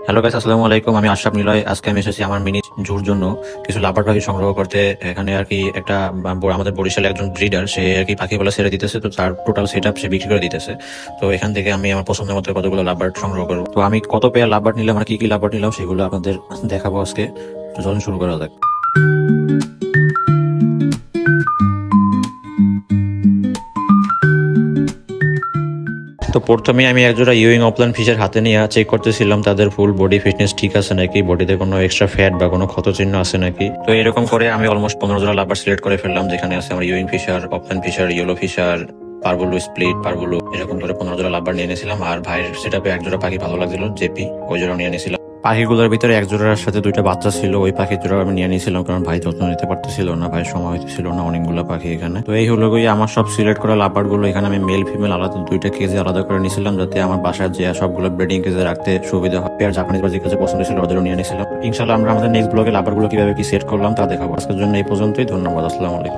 Hello guys, আসসালামু আলাইকুম। আমি আশরাফ নিলয়। আজকে আমি এসেছি আমার মিনি জুর জন্য কিছু লাভবার্ড পাখি সংগ্রহ করতে। এখানে আর কি একটা আমাদের বরিশালে একজন ব্রিডার, সে আর কি পাখিগুলো ছেড়ে দিতেছে, তো তার টোটাল সেট আপ সে বিক্রি করে দিতেছে। তো এখান থেকে আমি আমার পছন্দের মতো কতগুলো লাভবার্ড সংগ্রহ করবো। তো আমি কত পেয়ার লাভবার্ড নিলাম আর কি কি লাভবার্ড নিলাম সেগুলো আপনাদের দেখাবো আজকে। তো চলুন শুরু করা যাক। তো প্রথমে আমি একজোড়া ইউইং অফলাইন ফিশের হাতে নিয়ে চেক করতেছিলাম তাদের ফুল বডি ফিটনেস ঠিক আছে নাকি, বডিতে কোনো এক্সট্রা ফ্যাট বা কোনো ক্ষত চিহ্ন আছে নাকি। তো এরকম করে আমি অলমোস্ট 15 জোড়া লাভার সিলেক্ট করে ফেললাম, যেখানে আছে আমার ইউইং ফিশার, অফলাইন ফিশার, ইয়েলো ফিশার, পারবুলু, স্প্লিট পারবুলু, এরকম করে 15 জোড়া লাভার নিয়ে নিয়েছিলাম। আর ভাইয়ের সেটাপে এক জোড়া পাখি ভালো লাগছিল, জেপি, ওই জোড়া নিয়ে নিয়েছিলাম। পাখিগুলোর ভিতরে এক জোড়ার সাথে দুইটা বাচ্চা ছিল, ওই পাখির জোড়া আমি নিয়ে নিয়েছিলাম কারণ ভাই যত্ন নিতে পারতেছিল না, ভাই সময় হইতেছিল না, অনেকগুলো পাখি এখানে। তো এই হলো গিয়ে আমার সব সিলেক্ট করা লাপার গুলো। এখানে আমি মেল ফিমেল আলাদা দুইটা কেজি আলাদা করে নিয়েছিলাম, যাতে আমার বাসায় যে সবগুলো ব্রিডিং কেজে রাখতে সুবিধা হয়। পেয়ার জাপানিজ বা যে কাছে পছন্দ ছিল ওদেরও নিয়ে নিয়েছিলাম। ইনশাল্লাহ আমরা আমাদের নেক্সট ব্লগে লাপার গুলো কিভাবে কি সেট করলাম তা দেখাবো। আজকের জন্য এই পর্যন্তই। ধন্যবাদ। আসসালামু আলাইকুম।